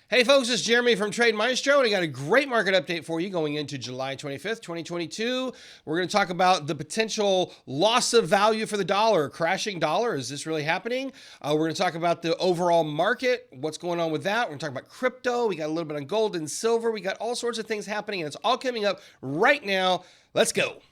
Hey folks, it's Jeremy from Trade Maestro, and I got a great market update for you going into July 25th, 2022. We're going to talk about the potential loss of value for the dollar, crashing dollar. Is this really happening? We're going to talk about the overall market, what's going on with that. We're going to talk about crypto. We got a little bit on gold and silver. We got all sorts of things happening, and it's all coming up right now. Let's go.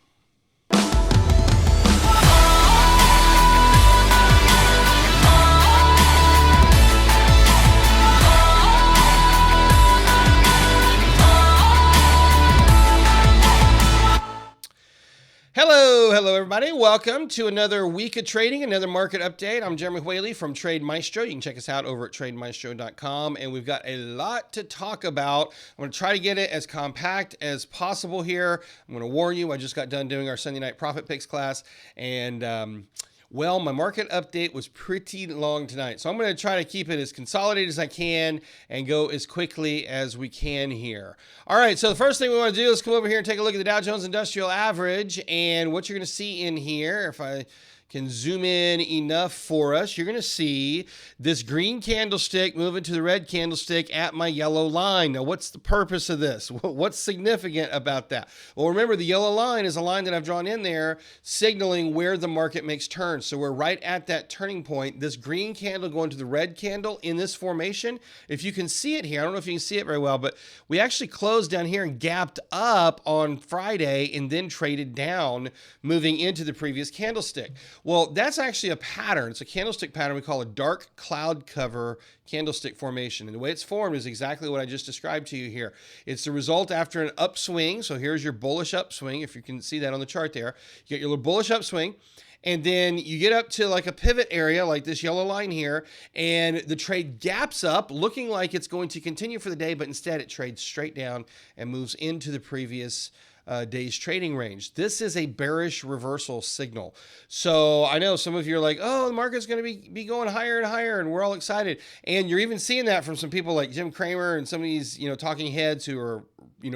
Hello everybody. Welcome to another week of trading, another market update. I'm Jeremy Whaley from Trade Maestro. You can check us out over at trademaestro.com, and we've got a lot to talk about. I'm going to try to get it as compact as possible here. I'm going to warn you, I just got done doing our Sunday night profit picks class, and well, my market update was pretty long tonight, so I'm going to try to keep it as consolidated as I can and go as quickly as we can here. All right, so the first thing we want to do is come over here and take a look at the Dow Jones Industrial Average, and what you're going to see in here, if I can zoom in enough for us, you're going to see this green candlestick moving to the red candlestick at my yellow line. Now, what's the purpose of this? What's significant about that? Well, remember, the yellow line is a line that I've drawn in there signaling where the market makes turns. So we're right at that turning point. This green candle going to the red candle in this formation, if you can see it here, I don't know if you can see it very well, but we actually closed down here and gapped up on Friday and then traded down, moving into the previous candlestick. Well, that's actually a pattern. It's a candlestick pattern we call a dark cloud cover candlestick formation. And the way it's formed is exactly what I just described to you here. It's the result after an upswing. So here's your bullish upswing. If you can see that on the chart there, you get your little bullish upswing. And then you get up to like a pivot area like this yellow line here, and the trade gaps up looking like it's going to continue for the day, but instead it trades straight down and moves into the previous day's trading range. This is a bearish reversal signal. So I know some of you are like, oh, the market's going to be going higher and higher, and we're all excited. And you're even seeing that from some people like Jim Cramer and some of these, talking heads who are,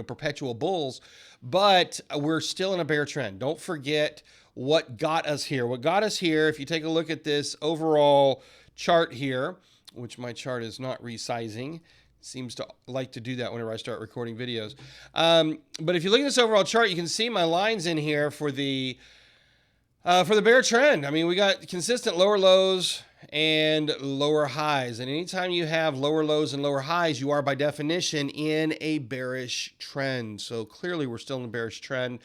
perpetual bulls. But we're still in a bear trend. Don't forget what got us here. What got us here, if you take a look at this overall chart here, which my chart is not resizing, seems to like to do that whenever I start recording videos. But if you look at this overall chart, you can see my lines in here for the bear trend. I mean, we got consistent lower lows and lower highs. And anytime you have lower lows and lower highs, you are by definition in a bearish trend. So clearly we're still in a bearish trend.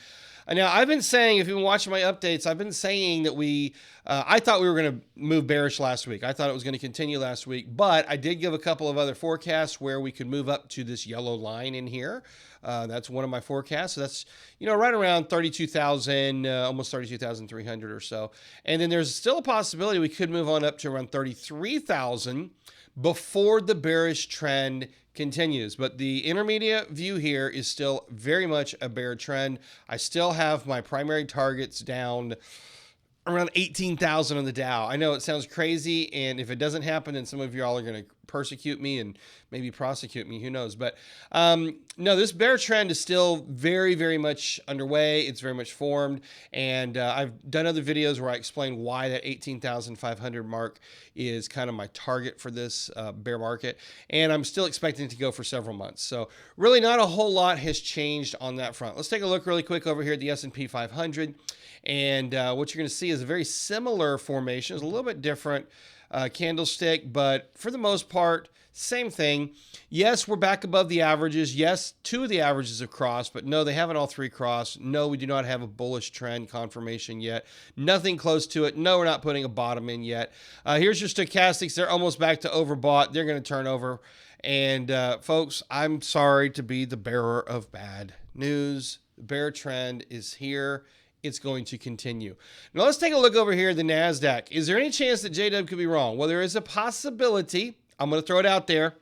Now, I've been saying, if you've been watching my updates, I've been saying that I thought we were going to move bearish last week. I thought it was going to continue last week, but I did give a couple of other forecasts where we could move up to this yellow line in here. That's one of my forecasts. So that's, right around 32,000, almost 32,300 or so. And then there's still a possibility we could move on up to around 33,000 before the bearish trend continues. But the intermediate view here is still very much a bear trend. I still have my primary targets down around 18,000 on the Dow. I know it sounds crazy, and if it doesn't happen, then some of y'all are going to persecute me and maybe prosecute me, who knows. But no, this bear trend is still very, very much underway. It's very much formed, and I've done other videos where I explain why that 18,500 mark is kind of my target for this bear market, and I'm still expecting it to go for several months. So really not a whole lot has changed on that front. Let's take a look really quick over here at the S&P 500, and what you're going to see is a very similar formation. It's a little bit different candlestick, but for the most part, same thing. Yes, we're back above the averages. Yes, two of the averages have crossed, but no, they haven't all three crossed. No, we do not have a bullish trend confirmation yet. Nothing close to it. No, we're not putting a bottom in yet. Here's your stochastics. They're almost back to overbought. They're going to turn over. And folks, I'm sorry to be the bearer of bad news. The bear trend is here. It's going to continue. Now let's take a look over here at the NASDAQ. Is there any chance that JW could be wrong? Well, there is a possibility. I'm going to throw it out there.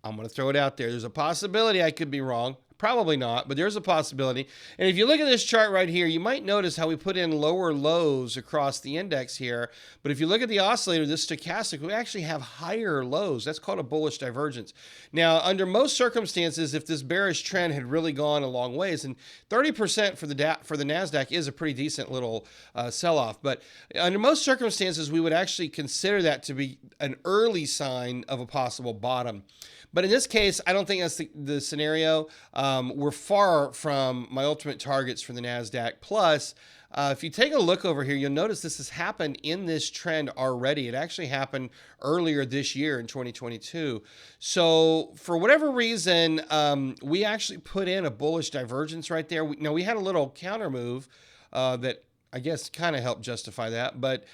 There's a possibility I could be wrong. Probably not, but there's a possibility. And if you look at this chart right here, you might notice how we put in lower lows across the index here. But if you look at the oscillator, this stochastic, we actually have higher lows. That's called a bullish divergence. Now, under most circumstances, if this bearish trend had really gone a long ways, and 30% for the NASDAQ is a pretty decent little sell-off. But under most circumstances, we would actually consider that to be an early sign of a possible bottom. But in this case, I don't think that's the scenario. We're far from my ultimate targets for the NASDAQ. Plus, if you take a look over here, you'll notice this has happened in this trend already. It actually happened earlier this year in 2022. So for whatever reason, we actually put in a bullish divergence right there. Now, we had a little counter move that I guess kind of helped justify that. But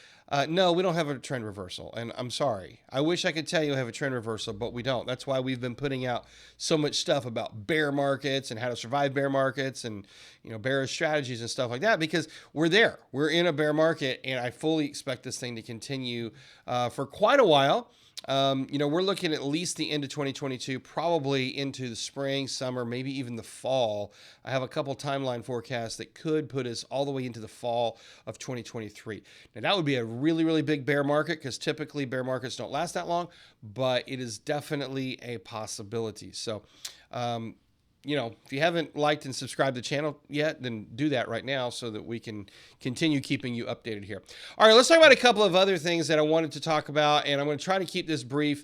no, we don't have a trend reversal, and I'm sorry. I wish I could tell you we have a trend reversal, but we don't. That's why we've been putting out so much stuff about bear markets and how to survive bear markets and, you know, bearish strategies and stuff like that, because we're there. We're in a bear market, and I fully expect this thing to continue for quite a while. You know, we're looking at least the end of 2022, probably into the spring, summer, maybe even the fall. I have a couple timeline forecasts that could put us all the way into the fall of 2023. Now, that would be a really, really big bear market, because typically bear markets don't last that long, but it is definitely a possibility. So, you know, if you haven't liked and subscribed to the channel yet, then do that right now so that we can continue keeping you updated here. All right, let's talk about a couple of other things that I wanted to talk about, and I'm going to try to keep this brief,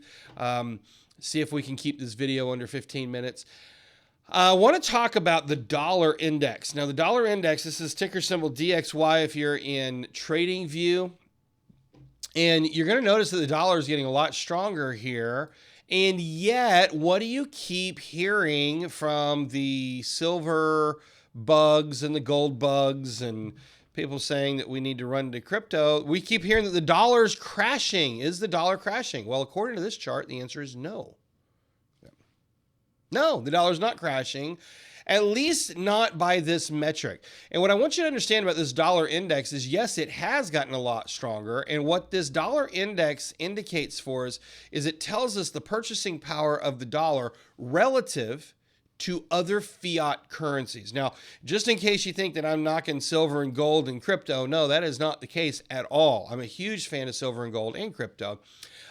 see if we can keep this video under 15 minutes. I want to talk about the dollar index. Now, the dollar index, this is ticker symbol DXY if you're in trading view, and you're going to notice that the dollar is getting a lot stronger here. And yet, what do you keep hearing from the silver bugs and the gold bugs and people saying that we need to run to crypto? We keep hearing that the dollar's crashing. Is the dollar crashing? Well, according to this chart, the answer is no. No, the dollar's not crashing. At least not by this metric. And what I want you to understand about this dollar index is, yes, it has gotten a lot stronger. And what this dollar index indicates for us is it tells us the purchasing power of the dollar relative to other fiat currencies. Now, just in case you think that I'm knocking silver and gold and crypto, no, that is not the case at all. I'm a huge fan of silver and gold and crypto.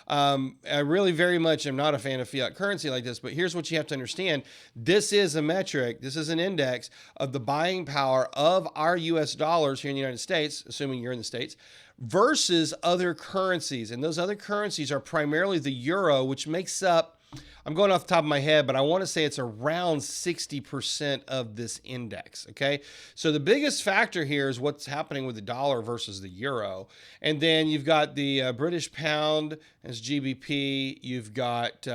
I really very much am not a fan of fiat currency like this, but here's what you have to understand. This is a metric, this is an index of the buying power of our US dollars here in the United States, assuming you're in the States, versus other currencies. And those other currencies are primarily the euro, which makes up, I'm going off the top of my head, but I want to say it's around 60% of this index, okay? So the biggest factor here is what's happening with the dollar versus the euro. And then you've got the British pound as GBP. You've got,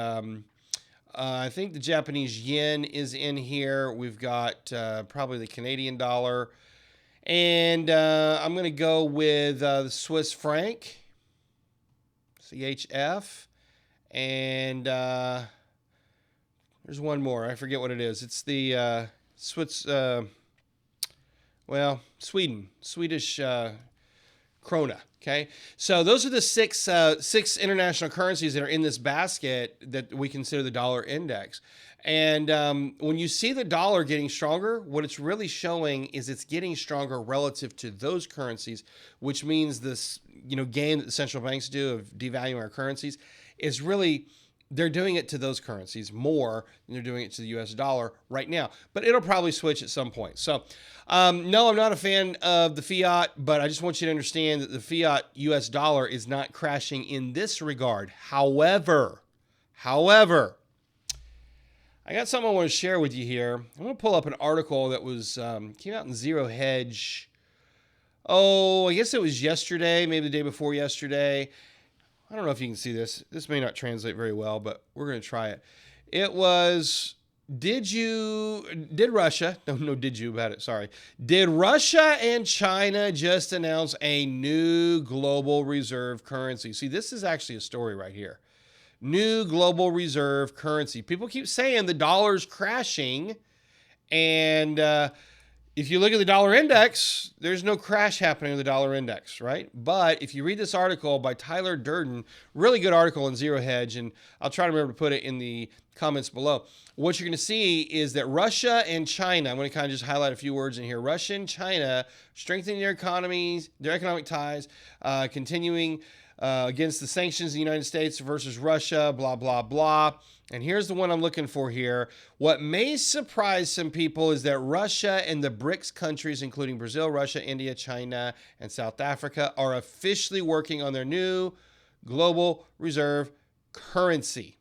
I think the Japanese yen is in here. We've got probably the Canadian dollar. And I'm going to go with the Swiss franc, CHF. And there's one more. I forget what it is. It's the Swedish krona. Okay, so those are the six international currencies that are in this basket that we consider the dollar index. And when you see the dollar getting stronger, what it's really showing is it's getting stronger relative to those currencies, which means this, you know, game that the central banks do of devaluing our currencies is really, they're doing it to those currencies more than they're doing it to the US dollar right now. But it'll probably switch at some point. So, no, I'm not a fan of the fiat, but I just want you to understand that the fiat US dollar is not crashing in this regard. However, I got something I want to share with you here. I'm going to pull up an article that was came out in Zero Hedge. Oh, I guess it was yesterday, maybe the day before yesterday. I don't know if you can see this. This may not translate very well, but we're going to try it. It was, did Russia and China just announce a new global reserve currency? See, this is actually a story right here. New global reserve currency. People keep saying the dollar's crashing, and if you look at the dollar index, there's no crash happening in the dollar index, right? But if you read this article by Tyler Durden, really good article in Zero Hedge, and I'll try to remember to put it in the comments below. What you're going to see is that Russia and China, I'm going to kind of just highlight a few words in here. Russia and China strengthening their economies, their economic ties, continuing against the sanctions of the United States versus Russia, blah, blah, blah. And here's the one I'm looking for here. What may surprise some people is that Russia and the BRICS countries, including Brazil, Russia, India, China, and South Africa, are officially working on their new global reserve currency.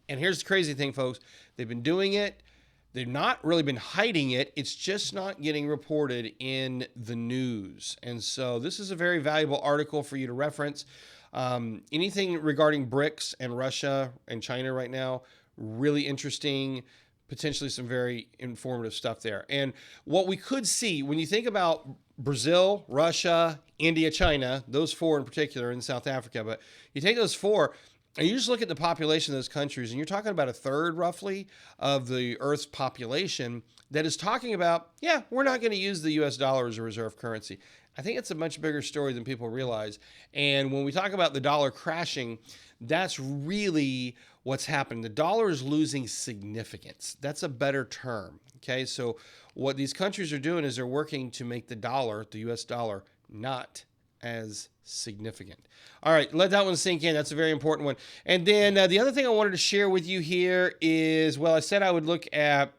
And here's the crazy thing, folks. They've been doing it. They've not really been hiding it. It's just not getting reported in the news. And so this is a very valuable article for you to reference. Anything regarding BRICS and Russia and China right now, really interesting, potentially some very informative stuff there. And what we could see when you think about Brazil, Russia, India, China, those four in particular, in South Africa, but you take those four, and you just look at the population of those countries, and you're talking about a third, roughly, of the Earth's population that is talking about, yeah, we're not going to use the U.S. dollar as a reserve currency. I think it's a much bigger story than people realize. And when we talk about the dollar crashing, that's really what's happening. The dollar is losing significance. That's a better term. Okay, so what these countries are doing is they're working to make the dollar, the U.S. dollar, not as significant. All right, let that one sink in. That's a very important one. And then the other thing I wanted to share with you here is, well, I said I would look at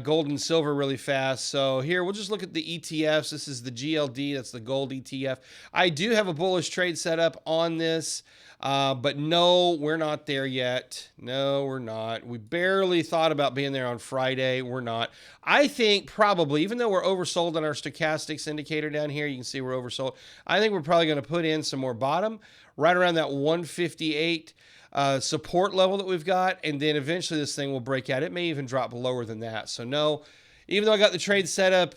gold and silver really fast. So here, we'll just look at the ETFs. This is the GLD. That's the gold ETF. I do have a bullish trade set up on this, but no, we're not there yet. No, we're not. We barely thought about being there on Friday. We're not. I think probably, even though we're oversold on our stochastics indicator down here, you can see we're oversold. I think we're probably going to put in some more bottom right around that 158 support level that we've got, and then eventually this thing will break out. It may even drop lower than that. So no, even though I got the trade set up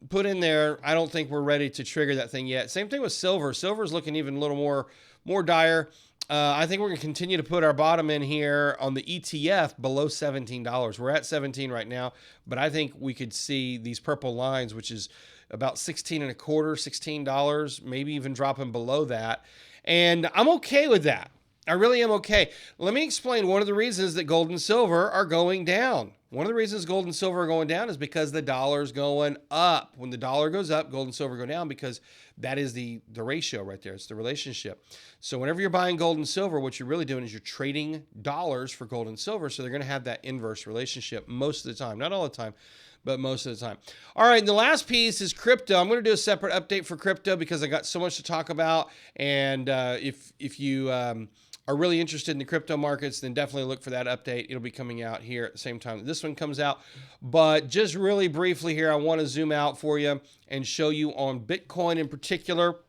put in there, I don't think we're ready to trigger that thing yet. Same thing with silver. Silver is looking even a little more dire. I think we're going to continue to put our bottom in here on the ETF below $17. We're at 17 right now, but I think we could see these purple lines, which is about 16 and a quarter, $16, maybe even dropping below that. And I'm okay with that. I really am okay. Let me explain one of the reasons that gold and silver are going down. One of the reasons gold and silver are going down is because the dollar's going up. When the dollar goes up, gold and silver go down because that is the ratio right there. It's the relationship. So whenever you're buying gold and silver, what you're really doing is you're trading dollars for gold and silver. So they're going to have that inverse relationship most of the time. Not all the time, but most of the time. All right, and the last piece is crypto. I'm going to do a separate update for crypto because I got so much to talk about. And if you are really interested in the crypto markets, then definitely look for that update. It'll be coming out here at the same time that this one comes out. But just really briefly here, I want to zoom out for you and show you on Bitcoin in particular.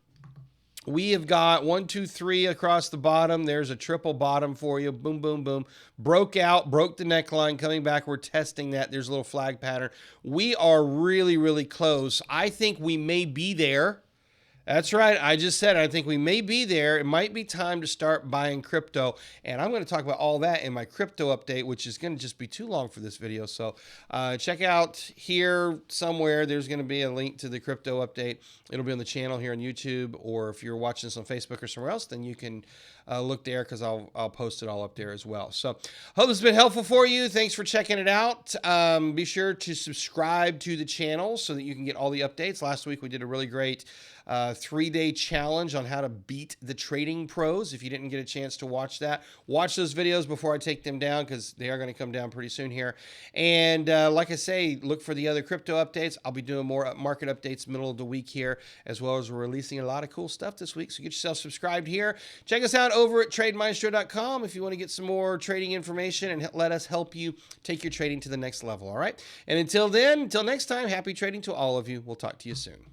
We have got 1, 2, 3 across the bottom. There's a triple bottom for you. Boom, boom, boom. Broke out, broke the neckline, coming back. We're testing that. There's a little flag pattern. We are really, really close. I think we may be there. That's right. I just said I think we may be there. It might be time to start buying crypto. And I'm going to talk about all that in my crypto update, which is going to just be too long for this video. So check out here somewhere. There's going to be a link to the crypto update. It'll be on the channel here on YouTube, or if you're watching this on Facebook or somewhere else, then you can look there because I'll post it all up there as well. So hope this has been helpful for you. Thanks for checking it out. Be sure to subscribe to the channel so that you can get all the updates. Last week we did a really great 3-day challenge on how to beat the trading pros. If you didn't get a chance to watch that, watch those videos before I take them down because they are going to come down pretty soon here. And like I say, look for the other crypto updates. I'll be doing more market updates middle of the week here, as well as we're releasing a lot of cool stuff this week. So get yourself subscribed here. Check us out over at TradeMaestro.com if you want to get some more trading information and let us help you take your trading to the next level. All right. And until then, until next time, happy trading to all of you. We'll talk to you soon.